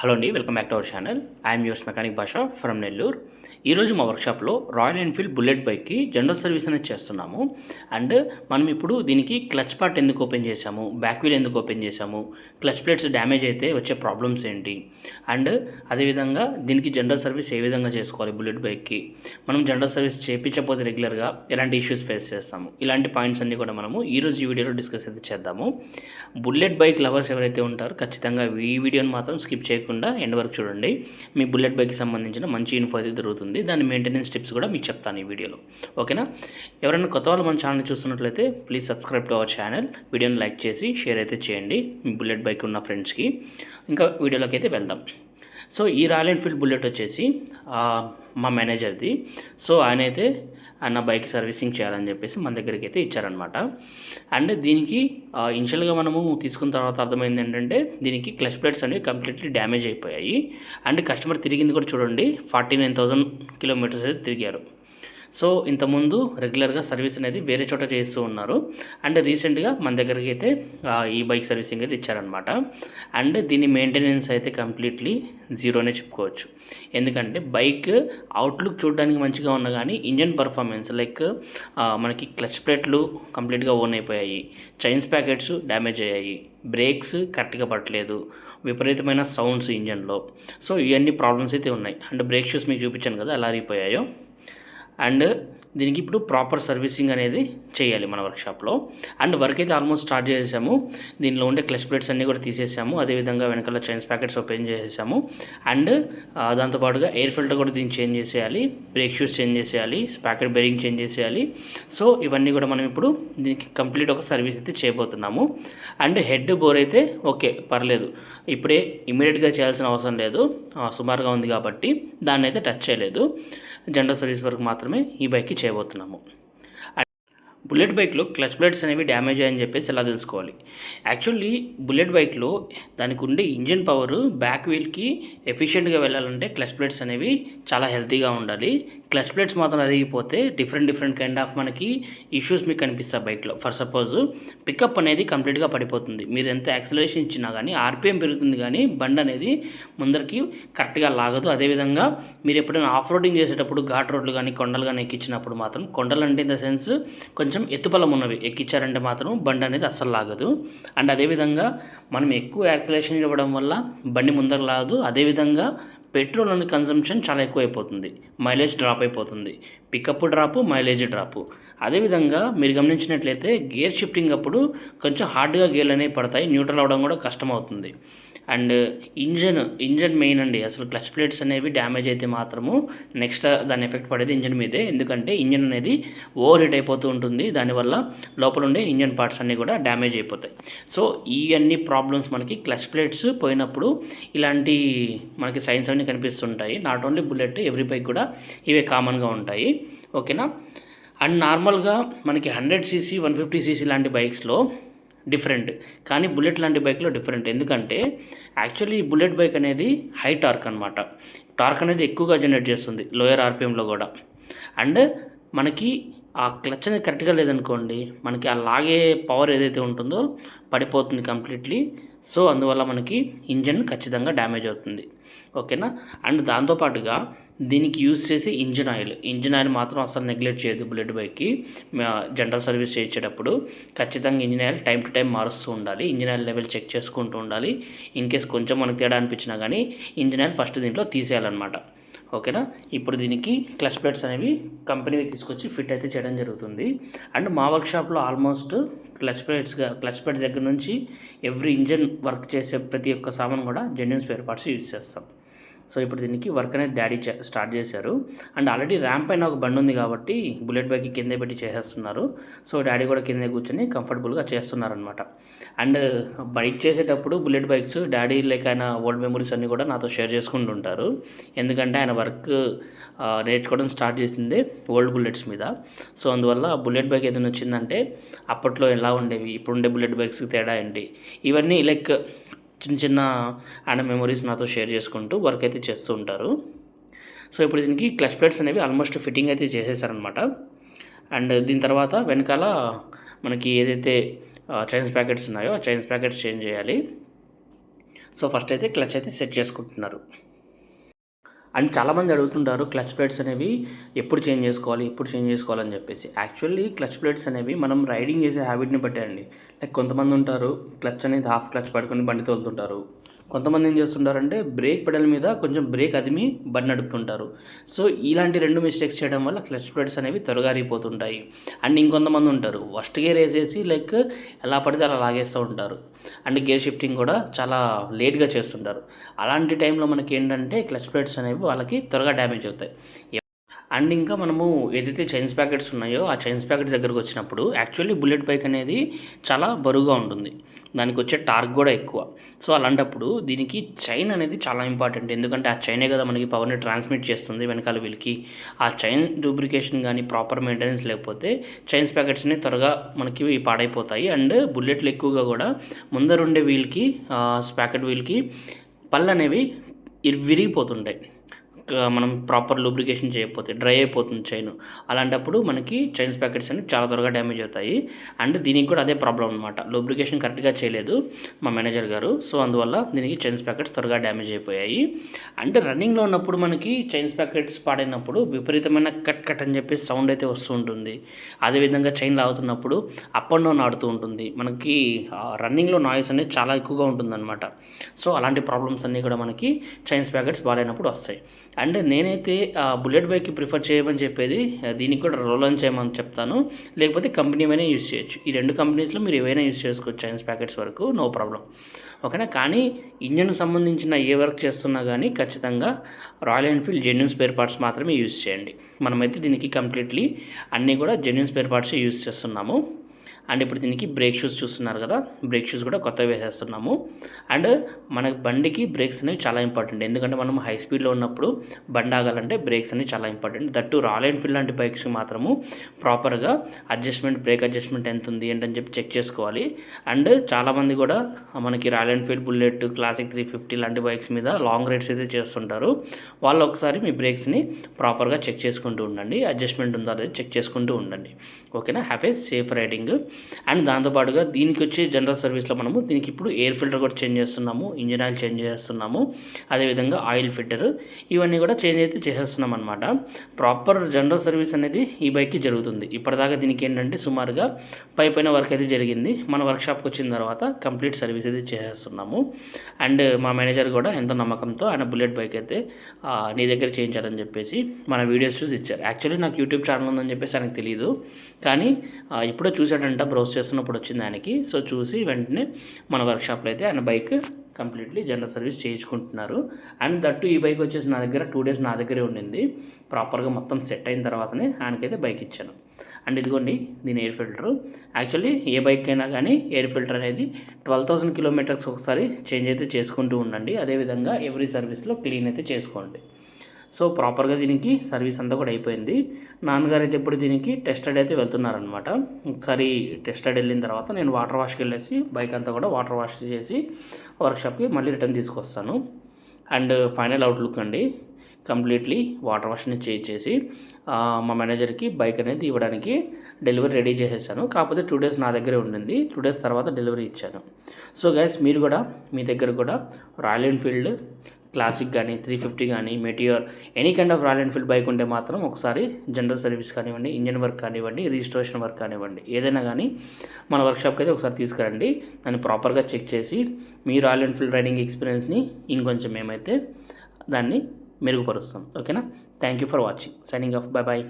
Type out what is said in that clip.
Hello అండి, welcome back to our channel. I'm yours mechanic Basha from Nellore. ఈరోజు మా వర్క్షాప్లో రాయల్ ఎన్ఫీల్డ్ బుల్లెట్ బైక్కి జనరల్ సర్వీస్ అనేది చేస్తున్నాము. అండ్ మనం ఇప్పుడు దీనికి క్లచ్ పార్ట్ ఎందుకు ఓపెన్ చేసాము, బ్యాక్ వీల్ ఎందుకు ఓపెన్ చేసాము, క్లచ్ ప్లేట్స్ డ్యామేజ్ అయితే వచ్చే ప్రాబ్లమ్స్ ఏంటి, అండ్ అదేవిధంగా దీనికి జనరల్ సర్వీస్ ఏ విధంగా చేసుకోవాలి, బుల్లెట్ బైక్కి మనం జనరల్ సర్వీస్ చేయించకపోతే రెగ్యులర్గా ఎలాంటి ఇష్యూస్ ఫేస్ చేస్తాము, ఇలాంటి పాయింట్స్ అన్నీ కూడా మనము ఈరోజు ఈ వీడియోలో డిస్కస్ అయితే చేద్దాము. బుల్లెట్ బైక్ లవర్స్ ఎవరైతే ఉంటారో ఖచ్చితంగా ఈ వీడియోని మాత్రం స్కిప్ చేయకుండా ఎండ్ వరకు చూడండి. మీ బుల్లెట్ బైక్కి సంబంధించిన మంచి ఇన్ఫో అయితే దొరుకుతుంది. దాని మెయింటెనెన్స్ టిప్స్ కూడా మీకు చెప్తాను ఈ వీడియోలో. ఓకేనా? ఎవరైనా కొత్త వాళ్ళు మన ఛానల్ చూస్తున్నట్లయితే please subscribe to our channel. వీడియోని లైక్ చేసి షేర్ అయితే చేయండి మీ బుల్లెట్ బైక్ ఉన్న ఫ్రెండ్స్కి. ఇంకా వీడియోలోకి అయితే వెళ్దాం. సో ఈ రాయల్ ఎన్ఫీల్డ్ బుల్లెట్ వచ్చేసి మా మేనేజర్ది. సో ఆయన అయితే నా బైక్ సర్వీసింగ్ చేయాలని చెప్పేసి మన దగ్గరికి అయితే ఇచ్చారనమాట. అండ్ దీనికి ఇనిషియల్గా మనము తీసుకున్న తర్వాత అర్థమైంది ఏంటంటే దీనికి క్లచ్ ప్లేట్స్ అనేవి కంప్లీట్లీ డ్యామేజ్ అయిపోయాయి. అండ్ కస్టమర్ తిరిగింది కూడా చూడండి, 49,000 కిలోమీటర్స్ అయితే తిరిగారు. సో ఇంతకుముందు రెగ్యులర్గా సర్వీస్ అనేది వేరే చోట చేస్తూ ఉన్నారు. అండ్ రీసెంట్గా మన దగ్గరికి అయితే ఈ బైక్ సర్వీసింగ్ అయితే ఇచ్చారనమాట. అండ్ దీని మెయింటెనెన్స్ అయితే కంప్లీట్లీ జీరోనే చెప్పుకోవచ్చు. ఎందుకంటే బైక్ అవుట్లుక్ చూడడానికి మంచిగా ఉన్నా కానీ ఇంజన్ పర్ఫార్మెన్స్ లైక్ మనకి క్లచ్ ప్లేట్లు కంప్లీట్గా ఓన్ అయిపోయాయి, చైన్స్ ప్యాకెట్స్ డ్యామేజ్ అయ్యాయి, బ్రేక్స్ కరెక్ట్గా పట్టలేదు, విపరీతమైన సౌండ్స్ ఇంజన్లో. సో ఇవన్నీ ప్రాబ్లమ్స్ అయితే ఉన్నాయి. అండ్ బ్రేక్ షూస్ మీకు చూపించాను కదా ఎలా అయిపోయాయో. అండ్ దీనికి ఇప్పుడు ప్రాపర్ సర్వీసింగ్ అనేది చేయాలి మన వర్క్షాప్లో. అండ్ వర్క్ అయితే ఆల్మోస్ట్ స్టార్ట్ చేసేసాము. దీనిలో ఉండే క్లచ్ ప్లేట్స్ అన్నీ కూడా తీసేసాము. అదేవిధంగా వెనకాల చైన్స్ ప్యాకెట్స్ ఓపెన్ చేసేసాము. అండ్ దాంతోపాటుగా ఎయిర్ ఫిల్టర్ కూడా దీన్ని చేంజ్ చేసేయాలి, బ్రేక్ షూస్ చేంజ్ చేసేయాలి, స్పాకెట్ బేరింగ్ చేంజ్ చేసేయాలి. సో ఇవన్నీ కూడా మనం ఇప్పుడు దీనికి కంప్లీట్ ఒక సర్వీస్ అయితే చేయబోతున్నాము. అండ్ హెడ్ బోర్ అయితే ఓకే పర్లేదు, ఇప్పుడే ఇమీడియట్గా చేయాల్సిన అవసరం లేదు, సుమారుగా ఉంది కాబట్టి దాన్ని అయితే టచ్ చేయలేదు. జనరల్ సర్వీస్ వరకు మాత్రమే ఈ బైక్కి చేయబోతున్నాము. బుల్లెట్ బైక్లో క్లచ్ ప్లేట్స్ అనేవి డ్యామేజ్ అయ్యని చెప్పేసి ఎలా తెలుసుకోవాలి? యాక్చువల్లీ బుల్లెట్ బైక్లో దానికి ఉండే ఇంజిన్ పవర్ బ్యాక్ వీల్కి ఎఫిషియెంట్గా వెళ్ళాలంటే క్లచ్ ప్లేట్స్ అనేవి చాలా హెల్తీగా ఉండాలి. క్లచ్ ప్లేట్స్ మాత్రం అరిగిపోతే డిఫరెంట్ కైండ్ ఆఫ్ మనకి ఇష్యూస్ మీకు కనిపిస్తాయి బైక్లో. ఫర్ సపోజ్ పికప్ అనేది కంప్లీట్గా పడిపోతుంది. మీరు ఎంత యాక్సిలరేషన్ ఇచ్చినా కానీ ఆర్పిఎం పెరుగుతుంది కానీ బండి అనేది ముందరికి కరెక్ట్గా లాగదు. అదేవిధంగా మీరు ఎప్పుడైనా ఆఫ్ రోడింగ్ చేసేటప్పుడు ఘాట్ రోడ్లు కానీ కొండలు కానీ ఎక్కించినప్పుడు మాత్రం, కొండలు అంటే ఇన్ ద సెన్స్ కొంచెం ఎత్తుపలం ఉన్నవి ఎక్కించారంటే మాత్రం బండి అనేది అస్సలు లాగదు. అండ్ అదేవిధంగా మనం ఎక్కువ యాక్సిలేషన్ ఇవ్వడం వల్ల బండి ముందర లాగదు. అదేవిధంగా పెట్రోల్ అనే కన్సంప్షన్ చాలా ఎక్కువ అయిపోతుంది, మైలేజ్ డ్రాప్ అయిపోతుంది, పికప్ డ్రాపు, మైలేజ్ డ్రాపు. అదేవిధంగా మీరు గమనించినట్లయితే గేర్ షిఫ్టింగ్ అప్పుడు కొంచెం హార్డ్గా గేర్లు అనేవి పడతాయి, న్యూట్రల్ అవ్వడం కూడా కష్టం అవుతుంది. అండ్ ఇంజన్ మెయిన్ అండి. అసలు క్లచ్ ప్లేట్స్ అనేవి డ్యామేజ్ అయితే మాత్రము నెక్స్ట్ దాని ఎఫెక్ట్ పడేది ఇంజన్ మీదే. ఎందుకంటే ఇంజన్ అనేది ఓవర్ హీట్ అయిపోతూ ఉంటుంది, దానివల్ల లోపల ఉండే ఇంజన్ పార్ట్స్ అన్నీ కూడా డ్యామేజ్ అయిపోతాయి. సో ఈ అన్ని ప్రాబ్లమ్స్ మనకి క్లచ్ ప్లేట్స్ పోయినప్పుడు ఇలాంటి మనకి సైన్స్ అన్నీ కనిపిస్తుంటాయి. Not only bullet, every bike కూడా ఇవే కామన్గా ఉంటాయి. ఓకేనా? అండ్ నార్మల్గా మనకి 100cc 150cc లాంటి బైక్స్లో డిఫరెంట్, కానీ బుల్లెట్ లాంటి బైక్లో డిఫరెంట్. ఎందుకంటే యాక్చువల్లీ ఈ బుల్లెట్ బైక్ అనేది హై టార్క్ అనమాట. టార్క్ అనేది ఎక్కువగా జనరేట్ చేస్తుంది లోయర్ ఆర్పిఎంలో కూడా. అండ్ మనకి ఆ క్లచ్ అనేది కరెక్ట్గా లేదనుకోండి, మనకి ఆ లాగే పవర్ ఏదైతే ఉంటుందో పడిపోతుంది కంప్లీట్లీ. సో అందువల్ల మనకి ఇంజన్ ఖచ్చితంగా డ్యామేజ్ అవుతుంది. ఓకేనా? అండ్ దాంతోపాటుగా దీనికి యూజ్ చేసే ఇంజిన్ ఆయిల్ మాత్రం అసలు నెగ్లెక్ట్ చేయదు బుల్లెట్ బైక్కి. జనరల్ సర్వీస్ చేసేటప్పుడు ఖచ్చితంగా engine oil time to time మారుస్తూ ఉండాలి, ఇంజిన్ ఆయిల్ లెవెల్ చెక్ చేసుకుంటూ ఉండాలి. ఇన్ కేస్ కొంచెం మనకు తేడా అనిపించినా కానీ ఇంజిన్ ఆయిల్ ఫస్ట్ దీంట్లో తీసేయాలన్నమాట. ఓకేనా? ఇప్పుడు దీనికి క్లచ్ ప్లేట్స్ అనేవి కంపెనీ తీసుకొచ్చి ఫిట్ అయితే చేయడం జరుగుతుంది. అండ్ మా వర్క్షాప్లో ఆల్మోస్ట్ క్లచ్ ప్లేట్స్ దగ్గర నుంచి ఎవ్రీ ఇంజన్ వర్క్ చేసే ప్రతి ఒక్క సామాన్ కూడా జెన్యూన్ స్పేర్ పార్ట్స్ యూజ్ చేస్తాం. సో ఇప్పుడు దీనికి వర్క్ అనేది డాడీ స్టార్ట్ చేశారు. అండ్ ఆల్రెడీ ర్యాంప్ పైన ఒక బండి ఉంది కాబట్టి బుల్లెట్ బైక్ కిందే పెట్టి చేసేస్తున్నారు. సో డాడీ కూడా కిందే కూర్చొని కంఫర్టబుల్గా చేస్తున్నారనమాట. అండ్ బైక్ చేసేటప్పుడు బుల్లెట్ బైక్స్ డాడీ లైక్ ఆయన ఓల్డ్ మెమరీస్ అన్నీ కూడా నాతో షేర్ చేసుకుంటుంటారు. ఎందుకంటే ఆయన వర్క్ నేర్చుకోవడం స్టార్ట్ చేసిందే ఓల్డ్ బుల్లెట్స్ మీద. సో అందువల్ల బుల్లెట్ బైక్ ఏదైనా వచ్చిందంటే అప్పట్లో ఎలా ఉండేవి, ఇప్పుడుండే బుల్లెట్ బైక్స్కి తేడా ఏంటి, ఇవన్నీ లైక్ చిన్న ఆయన మెమరీస్ నాతో షేర్ చేసుకుంటూ వర్క్ అయితే చేస్తూ ఉంటారు. సో ఇప్పుడు దీనికి క్లచ్ ప్లేట్స్ అనేవి ఆల్మోస్ట్ ఫిట్టింగ్ అయితే చేసేసారనమాట. అండ్ దీని తర్వాత వెనకాల మనకి ఏదైతే చైన్స్ ప్యాకెట్స్ ఉన్నాయో ఆ చైన్స్ ప్యాకెట్స్ చేంజ్ చేయాలి. సో ఫస్ట్ అయితే క్లచ్ అయితే సెట్ చేసుకుంటున్నారు. అండ్ చాలామంది అడుగుతుంటారు క్లచ్ ప్లేట్స్ అనేవి ఎప్పుడు చేంజ్ చేసుకోవాలి, ఎప్పుడు చేంజ్ చేసుకోవాలని చెప్పేసి. యాక్చువల్లీ క్లచ్ ప్లేట్స్ అనేవి మనం రైడింగ్ చేసే హ్యాబిట్ని బట్టే అండి. లైక్ కొంతమంది ఉంటారు క్లచ్ అనేది హాఫ్ క్లచ్ పట్టుకొని బండి తోలుతుంటారు. కొంతమంది ఏం చేస్తుంటారంటే బ్రేక్ పెడల్ మీద కొంచెం బ్రేక్ అదిమి బండి నడుపుతుంటారు. సో ఇలాంటి 2 మిస్టేక్స్ చేయడం వల్ల క్లచ్ ప్లేట్స్ అనేవి త్వరగా అరిగిపోతుంటాయి. అండ్ ఇంకొంతమంది ఉంటారు ఫస్ట్ గేర్ వేసేసి లైక్ ఎలా పడితే అలా లాగేస్తూ ఉంటారు. అండ్ గేర్ షిఫ్టింగ్ కూడా చాలా లేట్‌గా చేస్తుంటారు. అలాంటి టైంలో మనకేంటంటే క్లచ్ ప్లేట్స్ అనేవి వాళ్ళకి త్వరగా డ్యామేజ్ అవుతాయి. అండ్ ఇంకా మనము ఏదైతే చైన్స్ ప్యాకెట్స్ ఉన్నాయో ఆ చైన్స్ ప్యాకెట్ దగ్గరకు వచ్చినప్పుడు యాక్చువల్లీ బుల్లెట్ బైక్ అనేది చాలా బరువుగా ఉంటుంది. దానికి వచ్చే టార్క్ కూడా ఎక్కువ. సో అలాంటప్పుడు దీనికి చైన్ అనేది చాలా ఇంపార్టెంట్. ఎందుకంటే ఆ చైనే కదా మనకి పవర్ని ట్రాన్స్మిట్ చేస్తుంది వెనకాల వీల్‌కి. ఆ చైన్ లూబ్రికేషన్ కానీ ప్రాపర్ మెయింటెనెన్స్ లేకపోతే చైన్స్ ప్యాకెట్స్‌ని త్వరగా మనకి పాడైపోతాయి. అండ్ బుల్లెట్లు ఎక్కువగా కూడా ముందరుండే వీల్‌కి స్పాకెట్ వీల్‌కి పళ్ళనేవి విరిగిపోతుంటాయి. మనం ప్రాపర్ లూబ్రికేషన్ చేయకపోతే డ్రై అయిపోతుంది చైను. అలాంటప్పుడు మనకి చైన్స్ ప్యాకెట్స్ అనేవి చాలా త్వరగా డ్యామేజ్ అవుతాయి. అండ్ దీనికి కూడా అదే ప్రాబ్లమ్ అనమాట. లూబ్రికేషన్ కరెక్ట్‌గా చేయలేదు మా మేనేజర్ గారు. సో అందువల్ల దీనికి చైన్స్ ప్యాకెట్స్ త్వరగా డ్యామేజ్ అయిపోయాయి. అండ్ రన్నింగ్‌లో ఉన్నప్పుడు మనకి చైన్స్ ప్యాకెట్స్ పాడైనప్పుడు విపరీతమైన కట్ కట్ అని చెప్పేసి సౌండ్ అయితే వస్తూ ఉంటుంది. అదేవిధంగా చైన్ లాగుతున్నప్పుడు అప్ అండ్ డౌన్ ఆడుతూ ఉంటుంది. మనకి రన్నింగ్‌లో నాయిస్ అనేది చాలా ఎక్కువగా ఉంటుందన్నమాట. సో అలాంటి ప్రాబ్లమ్స్ అన్నీ కూడా మనకి చైన్స్ ప్యాకెట్స్ బాలేనప్పుడు వస్తాయి. అండ్ నేనైతే బుల్లెట్ బైక్‌కి ప్రిఫర్ చేయమని చెప్పేది దీనికి కూడా రోల్ చేయమని చెప్తాను. లేకపోతే కంపెనీవైనా యూజ్ చేయొచ్చు. ఈ 2 కంపెనీస్‌లో మీరు ఏవైనా యూజ్ చేసుకోవచ్చు చైన్స్ ప్యాకెట్స్ వరకు నో ప్రాబ్లమ్. ఓకేనా. కానీ ఇంజిన్‌కి సంబంధించిన ఏ వర్క్ చేస్తున్నా గానీ ఖచ్చితంగా royal Enfield genuine spare parts మాత్రమే యూజ్ చేయండి. మనమైతే దీనికి కంప్లీట్‌లీ అన్నీ కూడా జెన్యూన్ స్పేర్ పార్ట్సే యూజ్ చేస్తున్నాము. అండ్ ఇప్పుడు దీనికి బ్రేక్ షూస్ చూస్తున్నారు కదా, బ్రేక్ షూస్ కూడా కొత్తవి వేసేస్తున్నాము. అండ్ మన బండికి బ్రేక్స్ అనేవి చాలా ఇంపార్టెంట్. ఎందుకంటే మనం హై స్పీడ్లో ఉన్నప్పుడు బండి ఆగాలంటే బ్రేక్స్ అనేవి చాలా ఇంపార్టెంట్. దట్టు రాయల్ ఎన్ఫీల్డ్ లాంటి బైక్స్కి మాత్రము ప్రాపర్గా బ్రేక్ అడ్జస్ట్మెంట్ ఎంత ఉంది ఏంటని చెప్పి చెక్ చేసుకోవాలి. అండ్ చాలామంది కూడా మనకి రాయల్ ఎన్ఫీల్డ్ బుల్లెట్ క్లాసిక్ 350 లాంటి బైక్స్ మీద లాంగ్ రైడ్స్ అయితే చేస్తుంటారు. వాళ్ళు ఒకసారి మీ బ్రేక్స్ని ప్రాపర్గా చెక్ చేసుకుంటూ ఉండండి. అడ్జస్ట్మెంట్ ఉందో అనేది చెక్ చేసుకుంటూ ఉండండి. ఓకేనా. Have a safe riding. And దాంతోపాటుగా దీనికి వచ్చే జనరల్ సర్వీస్లో మనము దీనికి ఇప్పుడు ఎయిర్ ఫిల్టర్ కూడా చేంజ్ చేస్తున్నాము, ఇంజిన్ ఆయిల్ చేంజ్ చేస్తున్నాము, అదేవిధంగా ఆయిల్ ఫిల్టర్ ఇవన్నీ కూడా చేంజ్ అయితే చేసేస్తున్నాం అనమాట. ప్రాపర్ జనరల్ సర్వీస్ అనేది ఈ బైక్కి జరుగుతుంది. ఇప్పటిదాకా దీనికి ఏంటంటే సుమారుగా పైన వర్క్ అయితే జరిగింది. మన వర్క్షాప్కి వచ్చిన తర్వాత కంప్లీట్ సర్వీస్ అయితే చేసేస్తున్నాము. అండ్ మా మేనేజర్ కూడా ఎంతో నమ్మకంతో ఆయన బుల్లెట్ బైక్ అయితే నీ దగ్గర చేయించాలని చెప్పేసి మన వీడియోస్ చూసి ఇచ్చారు. యాక్చువల్లీ నాకు యూట్యూబ్ ఛానల్ ఉందని చెప్పేసి ఆయనకు తెలియదు. కానీ ఇప్పుడే చూసాడంట, బ్రౌజ్ చేస్తున్నప్పుడు వచ్చింది ఆయనకి. సో చూసి వెంటనే మన వర్క్షాప్లో అయితే ఆయన బైక్ కంప్లీట్లీ జనరల్ సర్వీస్ చేయించుకుంటున్నారు. అండ్ దట్టు ఈ బైక్ వచ్చేసి నా దగ్గర 2 డేస్ నా దగ్గరే ఉండింది. ప్రాపర్గా మొత్తం సెట్ అయిన తర్వాతనే ఆయనకైతే బైక్ ఇచ్చాను. అండ్ ఇదిగోండి దీని ఎయిర్ ఫిల్టరు. యాక్చువల్లీ ఏ బైక్ అయినా కానీ ఎయిర్ ఫిల్టర్ అనేది 12,000 కిలోమీటర్స్ ఒకసారి చేంజ్ అయితే చేసుకుంటూ ఉండండి. అదేవిధంగా ఎవ్రీ సర్వీస్లో క్లీన్ అయితే చేసుకోండి. సో ప్రాపర్గా దీనికి సర్వీస్ అంతా కూడా అయిపోయింది. నాన్నగారు అయితే ఇప్పుడు దీనికి టెస్టెడ్ అయితే వెళ్తున్నారనమాట. ఒకసారి టెస్టెడ్ వెళ్ళిన తర్వాత నేను వాటర్ వాష్కి వెళ్ళేసి బైక్ అంతా కూడా వాటర్ వాష్ చేసి వర్క్షాప్కి మళ్ళీ రిటర్న్ తీసుకొస్తాను. అండ్ ఫైనల్ అవుట్లుక్ అండి, కంప్లీట్లీ వాటర్ వాష్ని చేసి మా మేనేజర్కి బైక్ అనేది ఇవ్వడానికి డెలివరీ రెడీ చేసేసాను. కాకపోతే 2 డేస్ నా దగ్గరే ఉండింది. 2 డేస్ తర్వాత డెలివరీ ఇచ్చాను. సో గైస్ మీరు కూడా మీ దగ్గర కూడా రాయల్ ఎన్ఫీల్డ్ క్లాసిక్ కానీ 350 కానీ meteor any kind of royal Enfield bike ఉంటే మాత్రం ఒకసారి జనరల్ సర్వీస్ కానివ్వండి, ఇంజన్ వర్క్ కానివ్వండి, రిజిస్ట్రేషన్ వర్క్ కానివ్వండి, ఏదైనా కానీ మన వర్క్షాప్కి అయితే ఒకసారి తీసుకురండి. దాన్ని ప్రాపర్గా చెక్ చేసి మీ రాయల్ ఎన్ఫీల్డ్ రైడింగ్ ఎక్స్పీరియన్స్ని ఇంకొంచెం మేమైతే దాన్ని మెరుగుపరుస్తాం. ఓకేనా. Thank you for watching. Signing off. Bye bye.